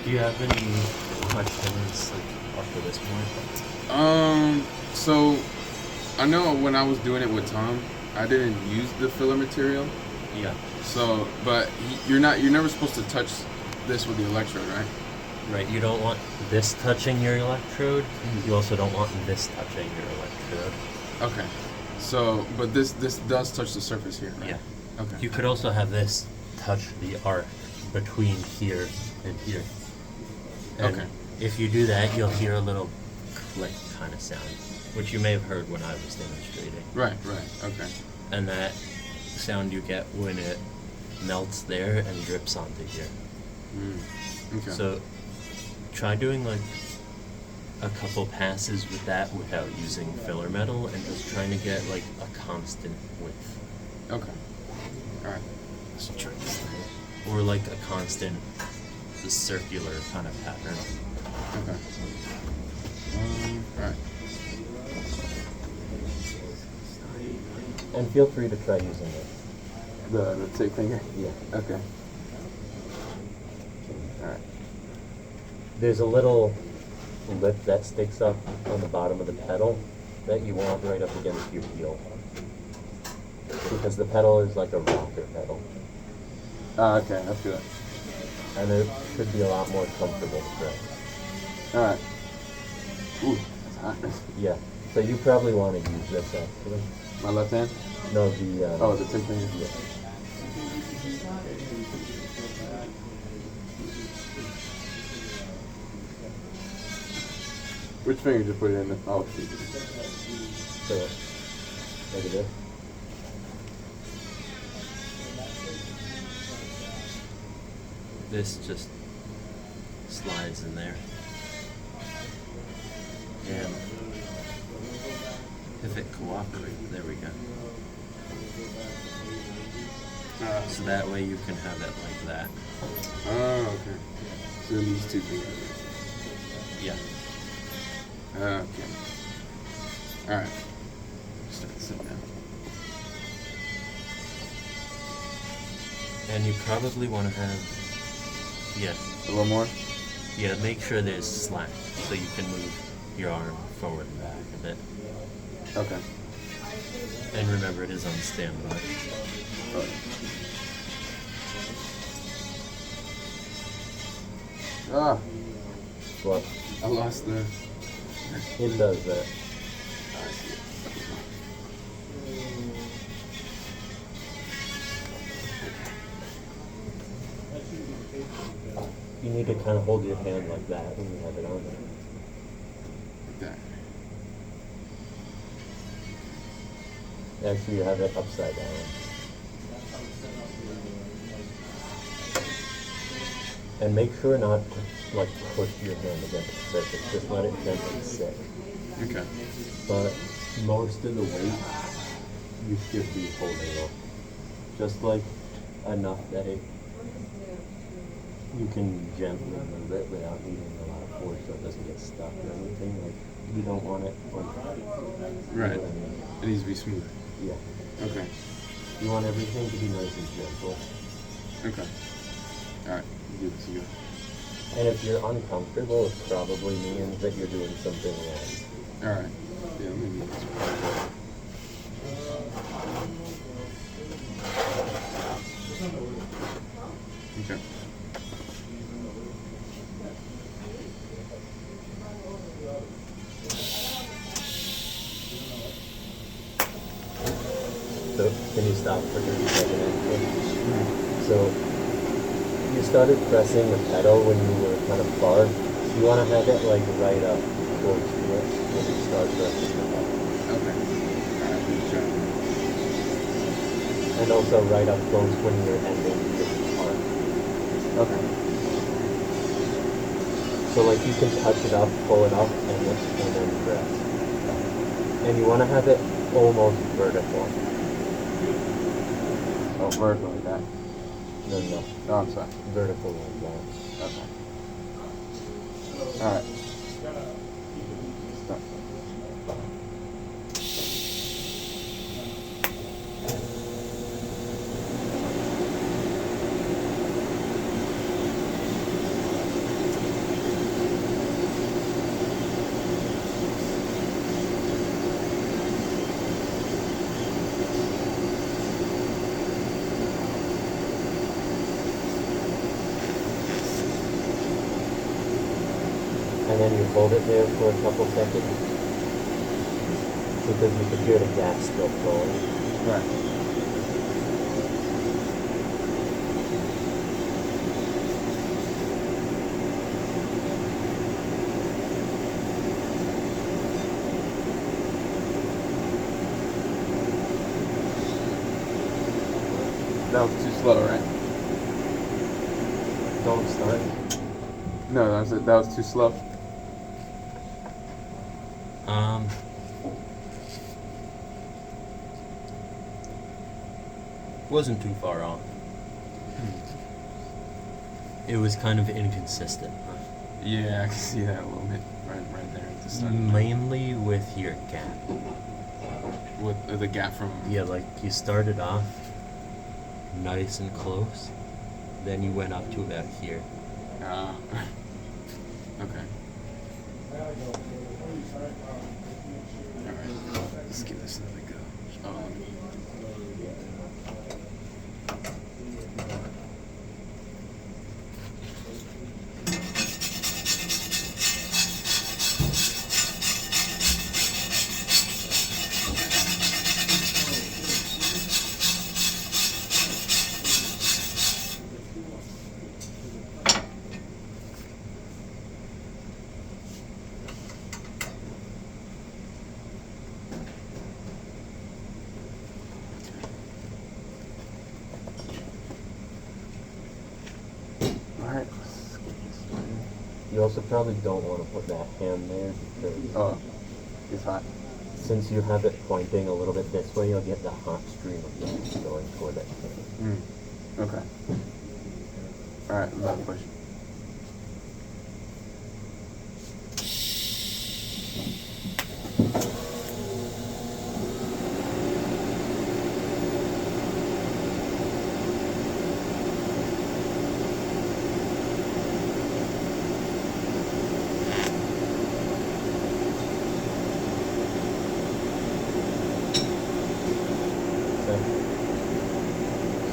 Do you have any questions like up to this point? So I know when I was doing it with Tom, I didn't use the filler material. Yeah. So, but you're never supposed to touch this with the electrode, right? Right. You don't want this touching your electrode. You also don't want this touching your electrode. Okay. So, but this does touch the surface here, right? Yeah. Okay. You could also have this touch the arc between here and here. And okay. if you do that, you'll hear a little click kind of sound, which you may have heard when I was demonstrating. Right. Okay. And that sound you get when it melts there and drips onto here. Okay. So try doing like a couple passes with that without using filler metal and just trying to get like a constant width. Okay. Alright. Let's try this thing. Or like a constant circular kind of pattern. Okay. Alright. And feel free to try using it. The tick finger? Yeah. Okay. Alright. There's a little lip that sticks up on the bottom of the pedal that you want right up against your heel. Because the pedal is like a rocker pedal. Okay, that's good. And it should be a lot more comfortable to press. Alright. Ooh, that's hot. Yeah. So you probably want to use this actually. My left hand? No, the... the tick finger? Yeah. Which finger did you put it in? Oh, shoot. So, look at this. This just slides in there. And if it cooperates, there we go. So that way you can have it like that. Oh, okay. So these two fingers. Yeah. Okay. Alright. Start to sit down. And you probably want to have, yeah. A little more? Yeah, make sure there's slack so you can move your arm forward and back a bit. Okay. And remember, it is on standby. Oh. Ah, What? I lost the... It does that. You need to kind of hold your hand like that when you have it on there. Like that. Actually, you have it upside down. And make sure not to like push your hand against the surface. Just let it gently sit. Okay. But most of the weight you should be holding up. Just like enough that you can gently move it without needing a lot of force so it doesn't get stuck or anything. Like you don't want it like Right. You know what I mean? It needs to be smooth. Yeah. Okay. You want everything to be nice and gentle. Okay. Alright. You do this again. And if you're uncomfortable, it probably means that you're doing something wrong. Alright. Yeah, let me do this one. Okay. So, can you stop for 30 seconds? So, you started pressing the pedal when you were kind of far. You want to have it like right up close to it when you start pressing the pedal. Okay. Alright, let me try. And also right up close when you're ending your arm. Okay. So like you can touch it up, pull it up, and then press. And you want to have it almost vertical. Oh, vertical like that. No. Oh, I'm sorry. Vertical like that. Okay. Alright. Stop. and then you hold it there for a couple seconds because you can hear the gas still flowing. Right. That was too slow, right? Don't start. No, that was too slow. Wasn't too far off. It was kind of inconsistent. Yeah, I can see that a little bit right there at the start. Mainly with your gap. With the gap from. Yeah, like you started off nice and close, then you went up to about here. Okay. Alright, let's give this another go. Alright, let's get this started. You also probably don't want to put that hand there because It's hot. since you have it pointing a little bit this way, you'll get the hot stream of gas going toward that hand. Okay. Alright, I'm about to push.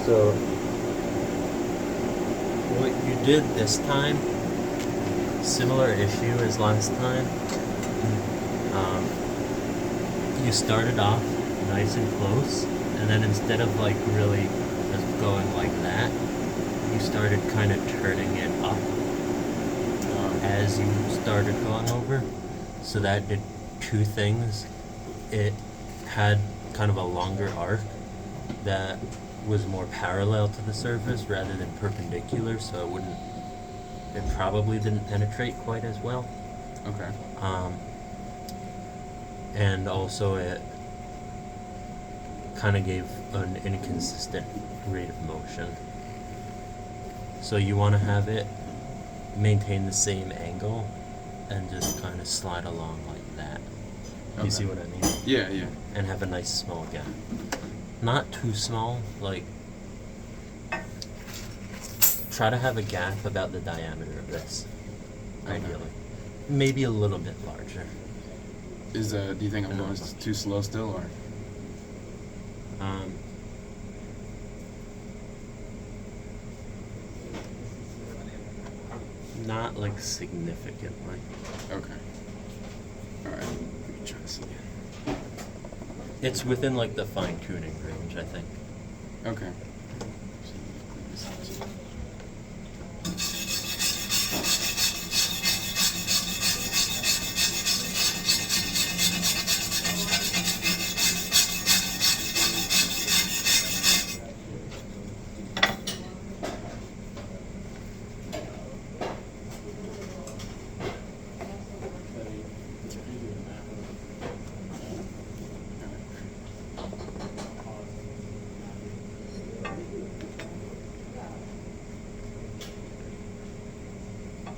So what you did this time, similar issue as last time. You started off nice and close, and then instead of like really just going like that, you started kind of turning it up as you started going over. So that did two things. It had kind of a longer arc that was more parallel to the surface rather than perpendicular, so it probably didn't penetrate quite as well. Okay. And also it kind of gave an inconsistent rate of motion. So you want to have it maintain the same angle and just kind of slide along like that. You see what I mean? Yeah, yeah. And have a nice small gap. Not too small, like try to have a gap about the diameter of this, ideally. Maybe a little bit larger. Do you think I'm going too slow still, or? Not like significantly. Okay. Alright, let me try this again. It's within like the fine tuning range, I think. Okay.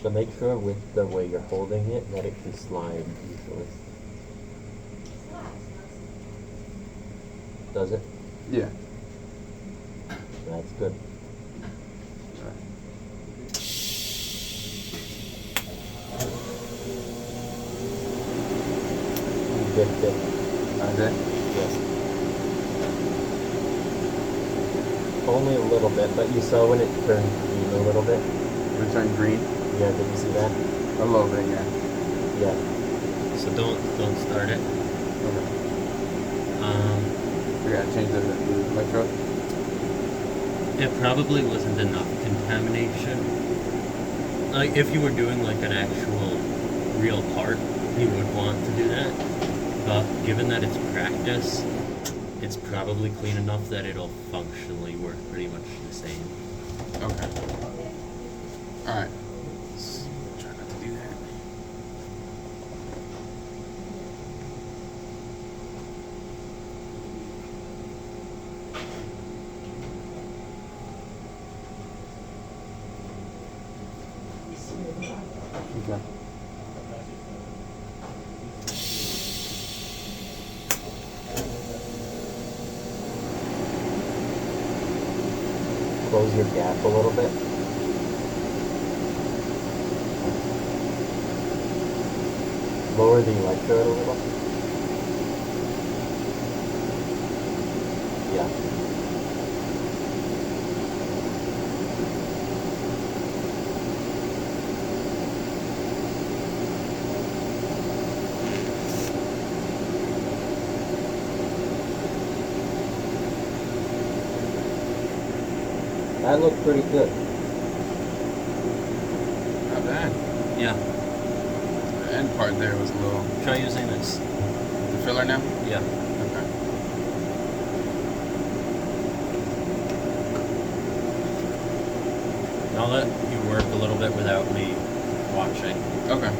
So make sure with the way you're holding it that it can slide easily. Does it? Yeah. That's good. You dipped it. I did? Yes. Only a little bit, but you saw when it turned green a little bit? It turned green? Yeah, did you see that? A little bit, yeah. Yeah. So don't start it. Okay. We gotta change the electrode. It probably wasn't enough contamination. Like if you were doing like an actual real part, you would want to do that. But given that it's practice, it's probably clean enough that it'll functionally work pretty much the same. Okay. Alright. Try not to do that. Okay. Close your gap a little bit. Lower the electrode a little. Yeah. That looked pretty good. Not bad. Yeah. The end part there was a little. Try using this. The filler now? Yeah. Okay. I'll let you work a little bit without me watching. Okay.